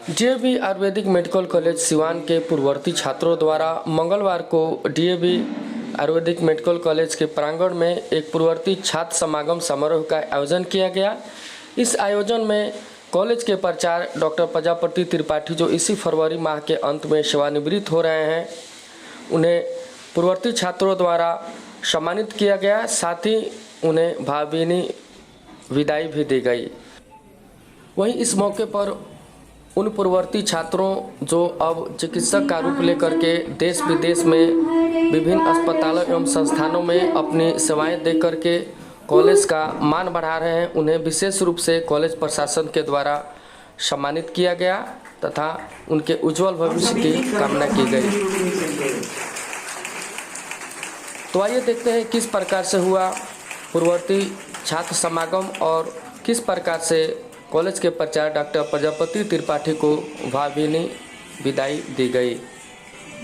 DAV Ayurvedic medical college Siwan के पूर्ववर्ती छात्रों द्वारा मंगलवार को डीएवी आयुर्वेदिक मेडिकल कॉलेज के प्रांगण में एक पूर्ववर्ती छात्र समागम समारोह का आयोजन किया गया। इस आयोजन में कॉलेज के प्राचार्य डॉक्टर प्रजापति त्रिपाठी, जो इसी फरवरी माह के अंत में सेवानिवृत्त हो रहे हैं, उन्हें पूर्ववर्ती छात्रों द्वारा सम्मानित किया गया। साथ ही उन्हें भावभीनी विदाई भी दी गई। वहीं इस मौके पर उन पूर्ववर्ती छात्रों जो अब चिकित्सक का रूप लेकर के देश विदेश में विभिन्न अस्पतालों एवं संस्थानों में अपनी सेवाएं दे करके कॉलेज का मान बढ़ा रहे हैं, उन्हें विशेष रूप से कॉलेज प्रशासन के द्वारा सम्मानित किया गया तथा उनके उज्जवल भविष्य की कामना की गई। तो आइए देखते हैं किस प्रकार से हुआ पूर्ववर्ती छात्र समागम और किस प्रकार से कॉलेज के प्राचार्य डॉक्टर प्रजापति त्रिपाठी को भावभीनी विदाई दी गई।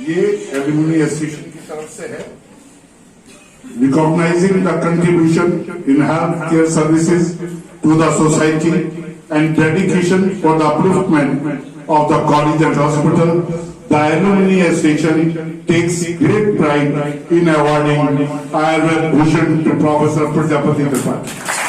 ये एल्यूमिनी एसोसिएशन की तरफ से है, recognising the contribution in health care services to the society and dedication for the upliftment of the college and hospital. The alumni association takes great pride in awarding Ayurveda Bhushan to professor Prajapati Tripathi.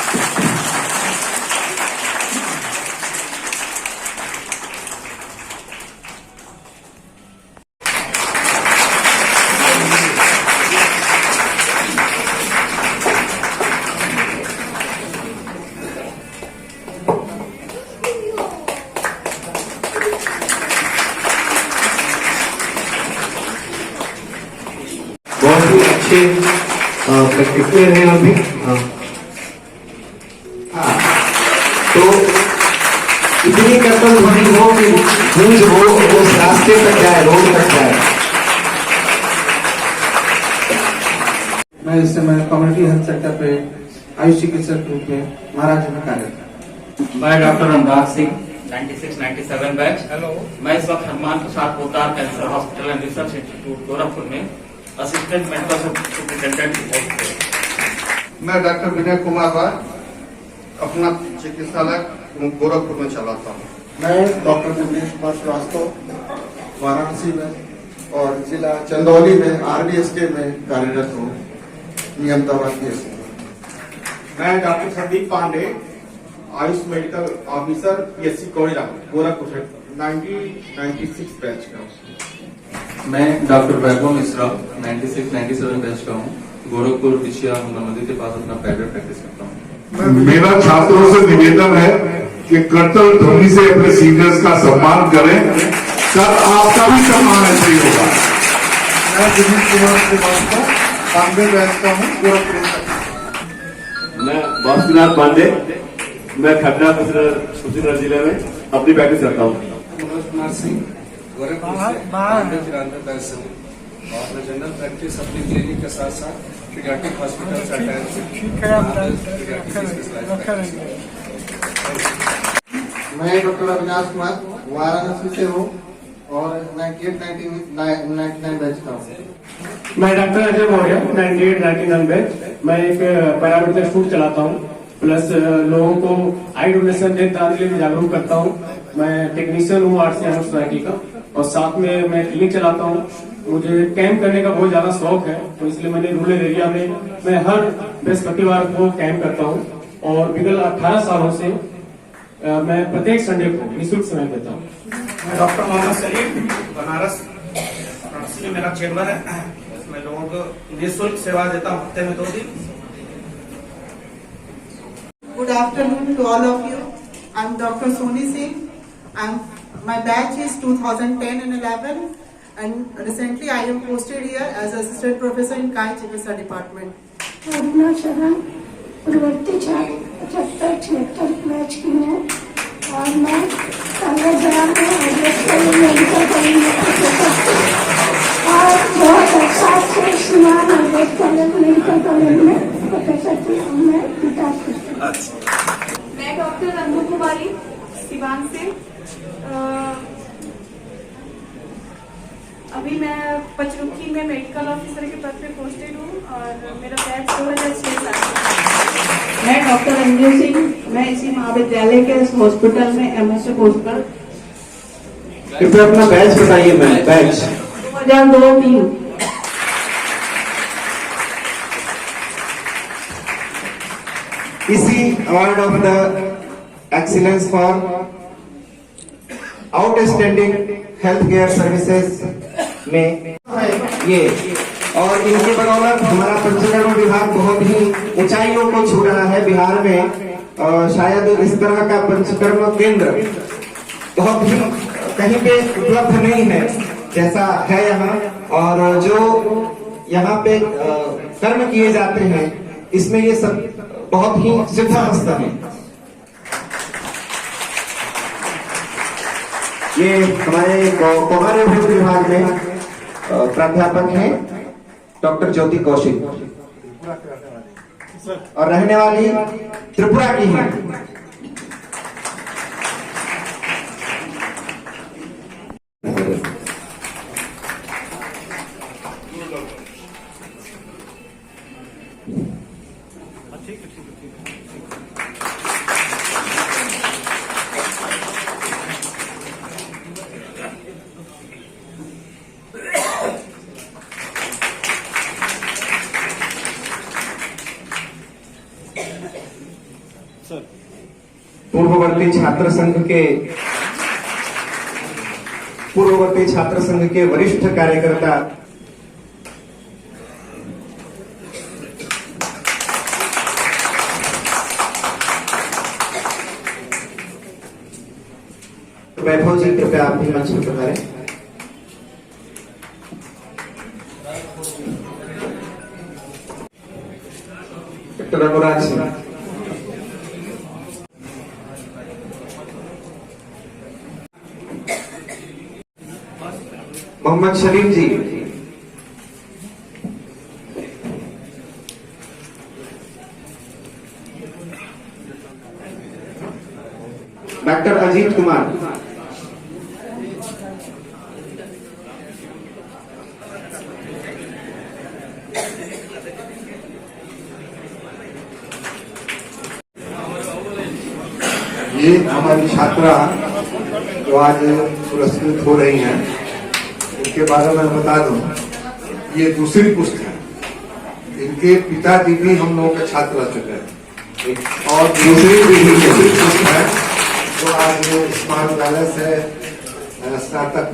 बहुत ही अच्छे practical हैं अभी। तो इतनी कर्तव्य बनी हो कि गूंज हो उस रास्ते तक जाए, रोड तक जाए। मैं इस समय कम्युनिटी हेल्थ सेंटर पे आयुष चिकित्सक रूप में महाराज में कार्यरत हूँ। मैं doctor Anurag Singh 96-97 batch. Hello, मैं इस वक्त Hanuman Prasad Poddar cancer hospital and research institute Gorakhpur में असिस्टेंट मेडिकल सुपरिटेंडेंट की पोस्ट पे। मैं डॉक्टर विनय कुमार राय अपना चिकित्सालय गोरखपुर में चलाता हूँ। मैं डॉक्टर दिनेश कुमार श्रीवास्तव वाराणसी में और जिला चंदौली में RDSK में कार्यरत हूँ, नियमता केस। मैं doctor Sandeep Pandey Ayush medical officer PSC कोयला गोरखपुर 96 बैच का हूँ। मैं डॉक्टर वैभव मिश्रा 96-97 बैच का हूँ, गोरखपुर विषया नदी के पास अपना प्राइवेट प्रैक्टिस करता हूँ। मेरा छात्रों से निवेदन है कि करतल ध्वनि से अपने सीनियर्स का सम्मान करें, तब आपका भी सम्मान ऐसे ही होगा। मैं दिनेश कुमार श्रीवास्तव 92 बैच का हूँ, गोरखपुर। मैं बासुनाथ पांडे, मैं खतरा कुशीनगर जिले में अपनी प्रैक्टिस करता हूँ। मनोज कुमार सिंह गोरखपुर से 92-93 बैच से हूँ और मैं जनरल प्रैक्टिस अपनी क्लिनिक के साथ साथ पीडियाट्रिक हॉस्पिटल से मैं डॉक्टर अविनाश कुमार वाराणसी से हूँ और 98-99 बैच का हूँ। मैं डॉक्टर अजय मौर्य 98-99 बैच। मैं एक पैरामेडिकल इंस्टीट्यूट चलाता हूँ, प्लस लोगों को आई डोनेशन डेथ दान के लिए जागरूक करता हूँ। मैं टेक्नीशियन हूँ RCM सोसाइटी का और साथ में मैं क्लिनिक चलाता हूँ। मुझे कैंप करने का बहुत ज्यादा शौक है, तो इसलिए मैंने रूरल एरिया में मैं हर बृहस्पतिवार को कैंप करता हूँ और विगत 18 सालों से मैं प्रत्येक संडे को निःशुल्क समय देता हूँ। मैं डॉक्टर मोहम्मद सलीम बनारस में मेरा चेम्बर है, मैं लोगों को निःशुल्क सेवा देता हूँ हफ्ते में 2 दिन। Good afternoon to all of you. I'm Dr. Soni Singh. My batch is 2010 and 11, and recently I am posted here as assistant professor in Kai Chikitsa department. अपना चरण पूर्ववर्ती छात्र 75-76 बैच की है और मैं कांग्रेस जिला में मेडिकल कॉलेज में और 2007 से Siwan Ayurveda college medical college में प्रोफेसर की मैं विकास करती हूँ। मैं डॉक्टर रंगू कुमारी सिवान से अभी मैं पचरुखी में मेडिकल ऑफिसर के पद पे पोस्टेड हूँ और मेरा बैच 2006 साल। मैं डॉक्टर अंजू सिंह, मैं इसी महाविद्यालय के हॉस्पिटल में MS से पोस्ट पर। मैं डॉक्टर विनय कुमारी सिवान से अभी मैं पचरुखी में मेडिकल ऑफिसर के पद पे पोस्टेड हूँ और मेरा बैच 2006 साल। मैं डॉक्टर रंजू सिंह, मैं इसी महाविद्यालय के हॉस्पिटल में MS से पोस्ट पर कृपया अपना बैच बताइए मैम, बैच 2002-3। इसी award of the excellence for outstanding health care services में ये, और इनके बदौलत हमारा पंचकर्म विभाग बहुत ही ऊंचाइयों को छू रहा है बिहार में। और शायद इस तरह का पंचकर्म केंद्र बहुत ही कहीं पे उपलब्ध नहीं है जैसा है यहाँ। और जो यहाँ पे कर्म किए जाते हैं इसमें ये सब बहुत ही सिद्धांत है। ये हमारे कुमार विभाग में प्राध्यापक हैं डॉक्टर ज्योति कौशिक, और रहने वाली त्रिपुरा की हैं। पूर्ववर्ती छात्र संघ के वरिष्ठ कार्यकर्ता वैभव जी, कृपया आप भी मंच पर पधारें। डॉक्टर रघुराज सिंह, मोहम्मद शरीफ जी, डॉक्टर अजीत कुमार, ये हमारी छात्रा जो आज पुरस्कृत हो रही हैं, इनके बारे में बता दूं, ये दूसरी पुस्त है। इनके पिताजी भी हम लोगों के छात्र रह चुके हैं, और दूसरी पुस्त है जो आज इस महाविद्यालय से स्नातक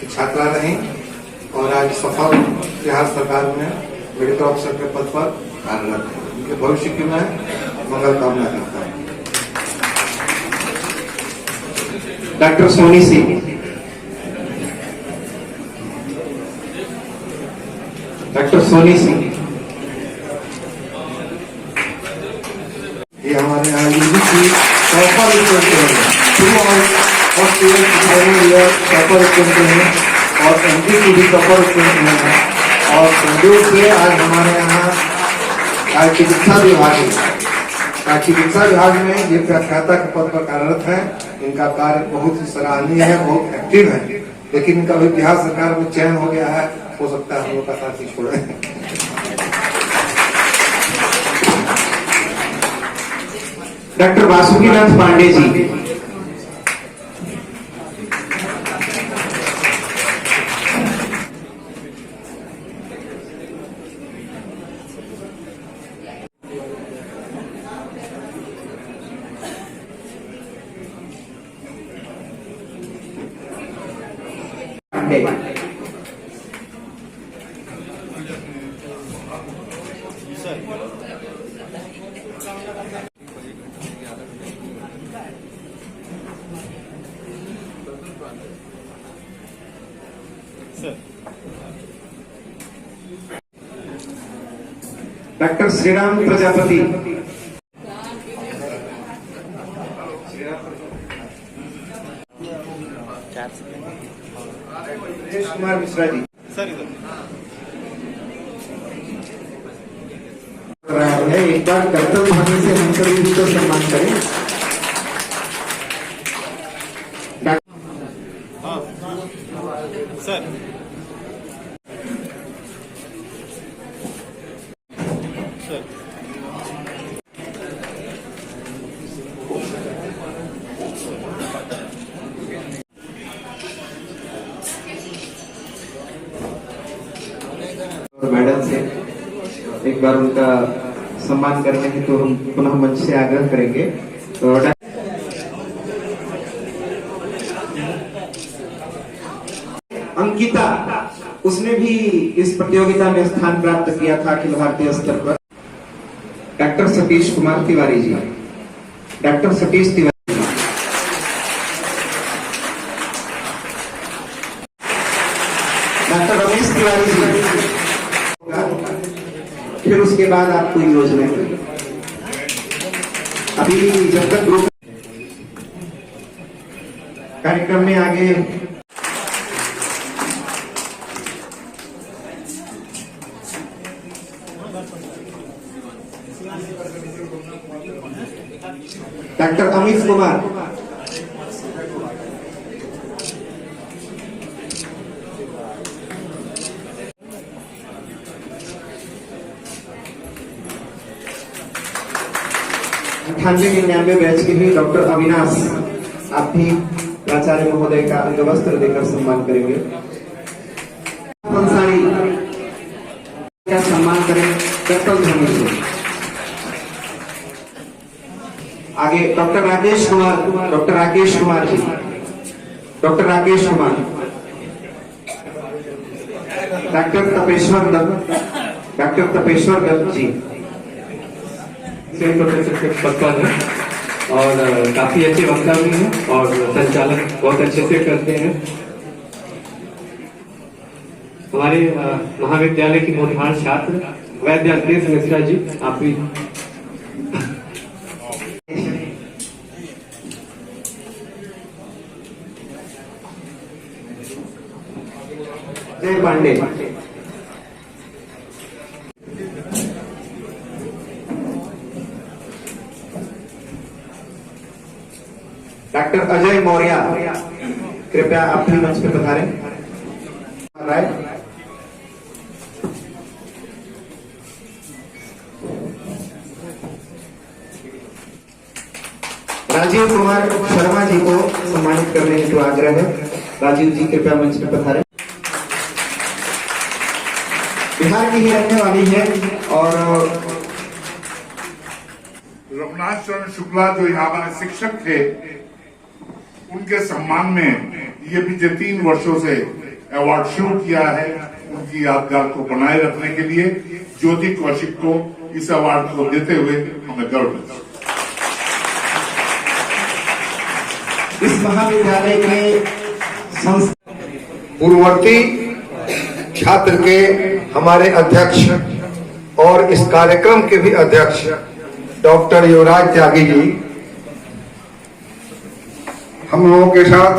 की छात्रा रही, और आज सफल बिहार सरकार में मेडिकल ऑफिसर के पद पर कार्यरत है। उनके भविष्य की मैं मंगल कामना करता हूँ। डॉक्टर सोनी सिंह, डॉक्टर सोनी सिंह, ये हमारे यहाँ यूजी की टॉपर स्टूडेंट हैं, और एमपी की भी टॉपर स्टूडेंट हैं, और संयोग से आज हमारे यहाँ चिकित्सा विभाग में ये व्याख्याता के पद पर कार्यरत है। इनका कार्य बहुत ही सराहनीय है, बहुत एक्टिव है, लेकिन इनका भी बिहार सरकार में चयन हो गया है, हो सकता है हम लोग का साथ ही छोड़े। डॉक्टर वासुकीनाथ पांडे जी, डॉक्टर श्रीराम प्रजापति, कुमार मिश्रा जी, एक बार कर्तव्य भावना से हम सभी उसको सम्मान करें। सर से एक बार उनका सम्मान करने की तो हम पुनः मंच से आग्रह करेंगे। तो अंकिता, उसने भी इस प्रतियोगिता में स्थान प्राप्त किया था अखिल भारतीय स्तर पर। Doctor Satish Kumar Tiwari ji, doctor Satish Tiwari, doctor Ramesh Tiwari ji, फिर उसके बाद आपको योजना अभी जब तक ग्रुप कार्यक्रम में आगे डॉक्टर अमित कुमार, 98-99 बैच के भी डॉक्टर अविनाश, आप भी प्राचार्य महोदय का अंगवस्त्र देकर सम्मान करेंगे। पंसारी का सम्मान करें कर्तव्य ध्वनि से। आगे doctor Rakesh Kumar, doctor Rakesh Kumar ji, doctor Rakesh Kumar, doctor Tapeshwar Dutt, doctor Tapeshwar Dutt ji professor के पद पर है और काफी अच्छे वक्ता भी हैं और संचालन बहुत अच्छे से करते हैं। हमारे महाविद्यालय की होनहार छात्र वैद्य अखिलेश मिश्रा जी, आप भी जय पांडे, डॉक्टर अजय मौर्य, कृपया आप भी मंच पे पधारें। राजीव कुमार शर्मा जी को सम्मानित करने हेतु आग्रह है। राजीव जी कृपया मंच पे पधारें। बिहार की ही रहने वाली है और रघुनाथ चरण शुक्ला जो यहाँ हमारे शिक्षक थे, उनके सम्मान में ये पिछले 3 वर्षों से अवार्ड शुरू किया है। उनकी यादगार को बनाए रखने के लिए ज्योति कौशिक को इस अवार्ड को देते हुए हमें गर्व है। इस महाविद्यालय के पूर्ववर्ती छात्र के हमारे अध्यक्ष और इस कार्यक्रम के भी अध्यक्ष डॉक्टर युवराज त्यागी जी हम लोगों के साथ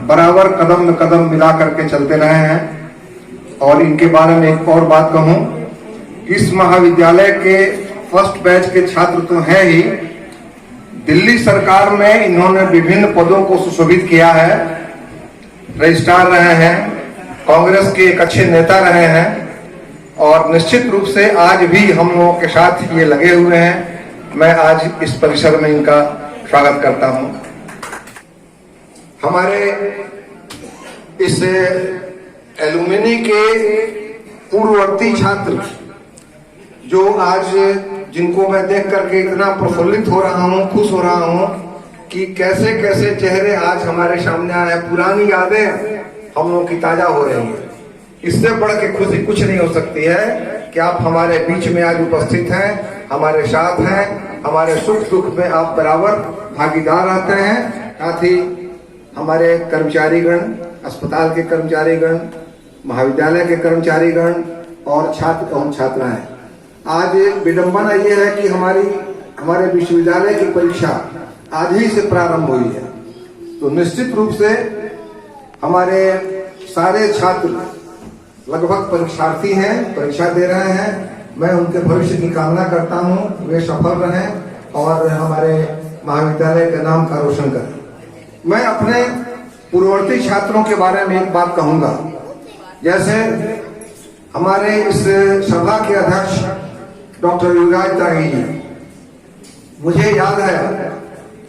बराबर कदम में कदम मिला करके चलते रहे हैं। और इनके बारे में एक और बात कहूं, इस महाविद्यालय के फर्स्ट बैच के छात्र तो हैं ही, दिल्ली सरकार में इन्होंने विभिन्न पदों को सुशोभित किया है, रजिस्ट्रार रहे हैं, कांग्रेस के एक अच्छे नेता रहे हैं और निश्चित रूप से आज भी हम लोगों के साथ ये लगे हुए हैं। मैं आज इस परिसर में इनका स्वागत करता हूं। हमारे इस एलुमिनी के पूर्ववर्ती छात्र जो आज जिनको मैं देख करके इतना प्रफुल्लित हो रहा हूं, खुश हो रहा हूं कि कैसे कैसे चेहरे आज हमारे सामने आए, पुरानी यादें हम लोगों की ताजा हो रही हैं। इससे बढ़ के खुशी कुछ नहीं हो सकती है कि आप हमारे बीच में आज उपस्थित हैं, हमारे साथ हैं, हमारे सुख दुख में आप बराबर भागीदार रहते हैं। साथ ही हमारे कर्मचारीगण, अस्पताल के कर्मचारीगण, महाविद्यालय के कर्मचारीगण और छात्र एवं छात्राएं, आज विडंबना यह है कि हमारे विश्वविद्यालय की परीक्षा आज ही से प्रारंभ हुई है। तो निश्चित रूप से हमारे सारे छात्र लगभग परीक्षार्थी हैं, परीक्षा दे रहे हैं। मैं उनके भविष्य की कामना करता हूं, वे सफल रहें और हमारे महाविद्यालय के नाम का रोशन करें। मैं अपने पूर्ववर्ती छात्रों के बारे में एक बात कहूंगा। जैसे हमारे इस सभा के अध्यक्ष डॉक्टर युवराज त्यागी जी, मुझे याद है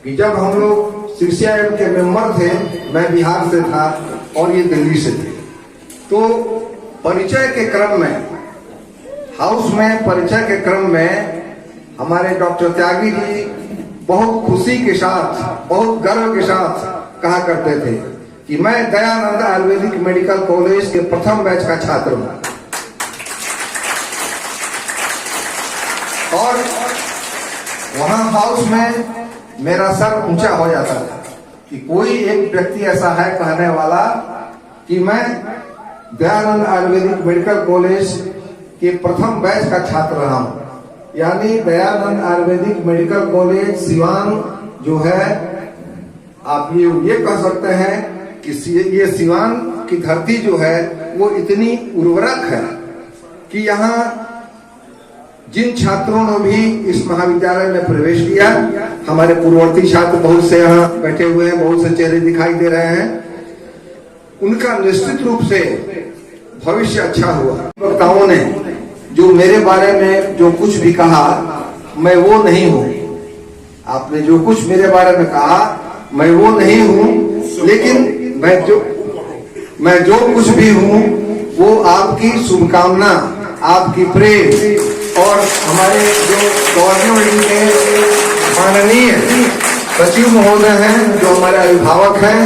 कि जब हम लोग CCIM के मेंबर थे, मैं बिहार से था और ये दिल्ली से थे, तो परिचय के क्रम में हाउस में परिचय के क्रम में हमारे डॉक्टर त्यागी जी बहुत खुशी के साथ, बहुत गर्व के साथ कहा करते थे कि मैं दयानंद आयुर्वेदिक मेडिकल कॉलेज के प्रथम बैच का छात्र हूं। और वहां हाउस में मेरा सर ऊंचा हो जाता था कि कोई एक व्यक्ति ऐसा है कहने वाला कि मैं दयानंद आयुर्वेदिक मेडिकल कॉलेज के प्रथम बैच का छात्र रहा हूं। यानी दयानंद आयुर्वेदिक मेडिकल कॉलेज सिवान जो है, आप ये कह सकते हैं कि ये सिवान की धरती जो है वो इतनी उर्वरक है कि यहाँ जिन छात्रों ने भी इस महाविद्यालय में प्रवेश किया, हमारे पूर्ववर्ती छात्र बहुत से यहाँ बैठे हुए हैं, बहुत से चेहरे दिखाई दे रहे हैं, उनका निश्चित रूप से भविष्य अच्छा हुआ। वक्ताओं ने जो मेरे बारे में जो कुछ भी कहा, मैं वो नहीं हूं। आपने जो कुछ मेरे बारे में कहा, मैं वो नहीं हूं, लेकिन मैं जो कुछ भी हूं वो आपकी शुभकामना, आपकी प्रेम और हमारे जो गवर्नमेंट के माननीय सचिव महोदय हैं, जो हमारे अभिभावक हैं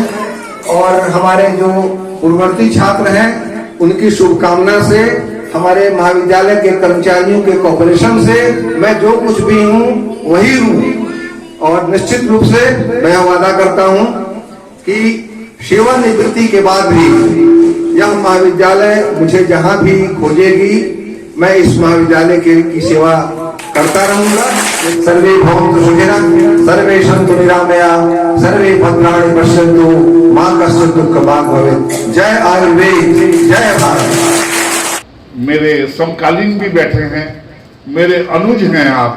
और हमारे जो पूर्ववर्ती छात्र हैं, उनकी शुभकामना से, हमारे महाविद्यालय के कर्मचारियों के कोऑपरेशन से मैं जो कुछ भी हूं वही हूं। और निश्चित रूप से मैं वादा करता हूं कि सेवानिवृत्ति के बाद भी यह महाविद्यालय मुझे जहां भी खोजेगी, मैं इस महाविद्यालय की सेवा करता रहूंगा। सर्वे भवन्तु सुखिनः, सर्वे सन्तु निरामया, सर्वे भद्राणि पश्यन्तु, मा कश्चित् दुःखभाग् भवेत्। जय आयुर्वेद, जय भारत। मेरे समकालीन भी बैठे हैं, मेरे अनुज हैं, आप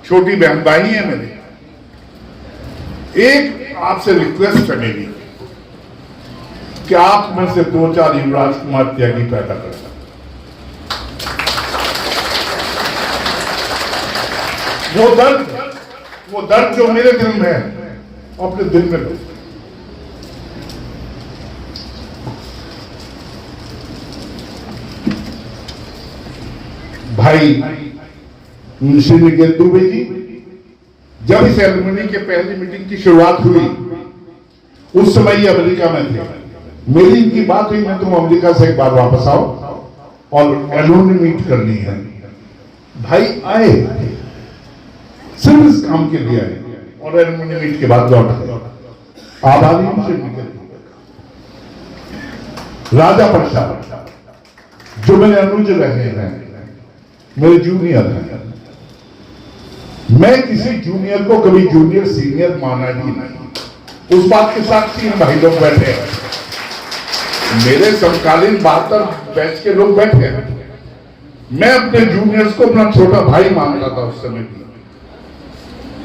छोटी बहन भाई हैं मेरे। एक आपसे रिक्वेस्ट है मेरी कि आप में से 2-4 युवराज कुमार त्यागी पैदा कर सकते। वो दर्द जो मेरे दिल में है, अपने दिल में लो। भाई श्री निकेत दुबे जी, जब इस एलुमनी के पहली मीटिंग की शुरुआत हुई, उस समय ये अमेरिका में थे। मेरी इनकी बात हुई, मैं तुम अमेरिका से एक बार वापस आओ और एलुमनी मीट करनी है। भाई आए, सिर्फ इस काम के लिए आए और एलुमनी मीट के बाद लौट गए। आभारी हूं श्री निकेत दुबे का। राजा प्रसाद जो मेरे अनुज रहे हैं, मेरे जूनियर हैं, मैं किसी जूनियर को कभी जूनियर सीनियर माना ही नहीं। उस बात के साथ 3 भाई लोग बैठे हैं, मेरे समकालीन 72 बैच के लोग बैठे हैं। मैं अपने जूनियर्स को अपना छोटा भाई मानता था उस समय भी।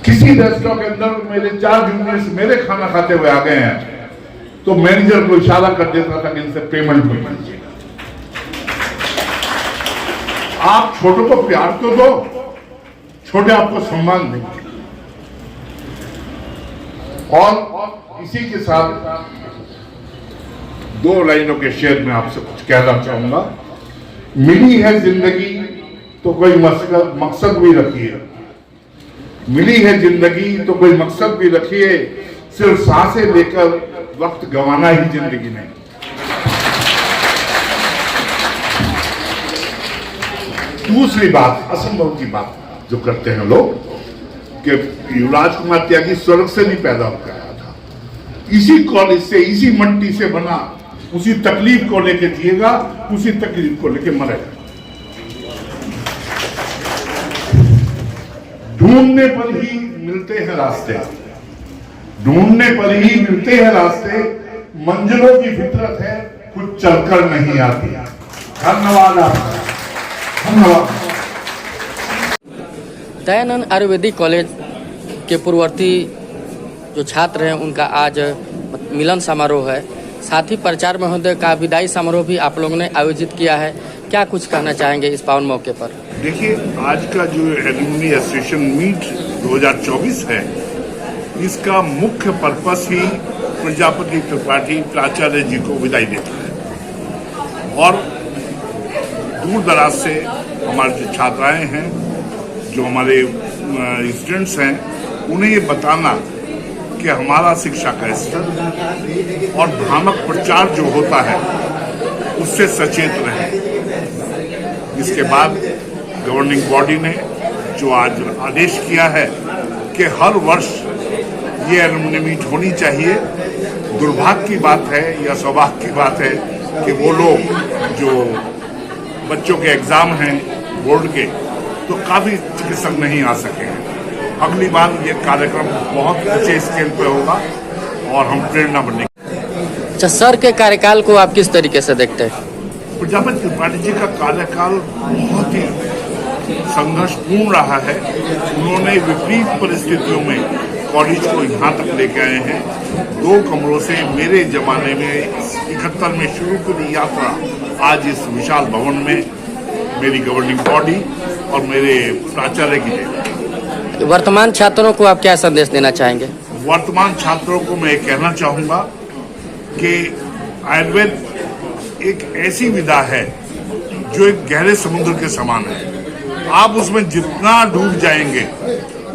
किसी रेस्टोरेंट के अंदर मेरे 4 जूनियर्स मेरे खाना खाते हुए आ गए हैं, तो मैनेजर को इशारा कर देता था कि इनसे पेमेंट हो जाए। आप छोटों को प्यार तो दो, छोटे आपको सम्मान देंगे। और इसी के साथ 2 लाइनों के शेर में आपसे कुछ कहना चाहूंगा। मिली है जिंदगी तो कोई मकसद भी रखिए, मिली है जिंदगी तो कोई मकसद भी रखिए, सिर्फ सांसें लेकर वक्त गंवाना ही जिंदगी नहीं। दूसरी बात, असंभव की बात जो करते हैं लोग कि युवराज कुमार त्यागी स्वर्ग से नहीं पैदा होकर आया था, इसी कॉलेज से, इसी मट्टी से बना, उसी तकलीफ को लेके जिएगा, उसी तकलीफ को लेके मरेगा। ढूंढने पर ही मिलते हैं रास्ते, ढूंढने पर ही मिलते हैं रास्ते, मंजिलों की फितरत है, कुछ चलकर नहीं आती। धन्यवाद आपका, धन्यवाद। दयानंद आयुर्वेदिक कॉलेज के पूर्ववर्ती जो छात्र हैं, उनका आज मिलन समारोह है। साथ ही प्राचार्य महोदय का विदाई समारोह भी आप लोगों ने आयोजित किया है। क्या कुछ कहना चाहेंगे इस पावन मौके पर? देखिए, आज का जो एलुमनी एसोसिएशन मीट 2024 है, इसका मुख्य पर्पस ही प्रजापति त्रिपाठी प्राचार्य जी को विदाई देना है। और दूर दराज से हमारे जो छात्राएं हैं, जो हमारे स्टूडेंट्स हैं, उन्हें ये बताना कि हमारा शिक्षा का स्तर और भ्रामक प्रचार जो होता है उससे सचेत रहें। इसके बाद गवर्निंग बॉडी ने जो आज आदेश किया है कि हर वर्ष ये एलुमनी मीट होनी चाहिए। दुर्भाग्य की बात है या सौभाग्य की बात है कि वो लोग जो बच्चों के एग्जाम हैं बोर्ड के, तो काफी चिकित्सक नहीं आ सके हैं। अगली बार ये कार्यक्रम बहुत ऊंचे स्केल पे होगा और हम प्रेरणा बनेंगे। अच्छा, सर के कार्यकाल को आप किस तरीके से देखते हैं? प्रजापति त्रिपाठी जी का कार्यकाल बहुत ही संघर्षपूर्ण रहा है। उन्होंने विपरीत परिस्थितियों में कॉलेज को यहाँ तक लेके आए हैं। 2 कमरों से मेरे जमाने में 71 में शुरू की यात्रा आज इस विशाल भवन में मेरी गवर्निंग बॉडी और मेरे प्राचार्य की देन। वर्तमान छात्रों को आप क्या संदेश देना चाहेंगे? वर्तमान छात्रों को मैं कहना चाहूंगा कि आयुर्वेद एक ऐसी विधा है जो एक गहरे समुद्र के समान है। आप उसमें जितना डूब जाएंगे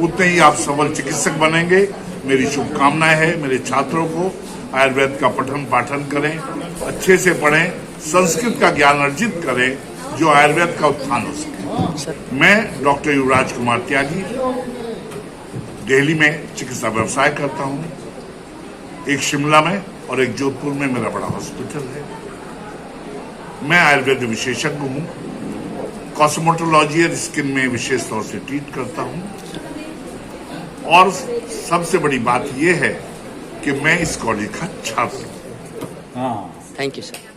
उतने ही आप सबल चिकित्सक बनेंगे। मेरी शुभकामनाएं है मेरे छात्रों को आयुर्वेद का पठन पाठन करें, अच्छे से पढ़ें, संस्कृत का ज्ञान अर्जित करें, जो आयुर्वेद का उत्थान हो सके। मैं डॉक्टर युवराज कुमार त्यागी दिल्ली में चिकित्सा व्यवसाय करता हूं। एक शिमला में और एक जोधपुर में मेरा बड़ा हॉस्पिटल है। मैं आयुर्वेद विशेषज्ञ हूं। कॉस्मेटोलॉजी और स्किन में विशेष तौर से ट्रीट करता हूं। और सबसे बड़ी बात यह है कि मैं इस कॉलेज का छात्र हूं। Thank you sir.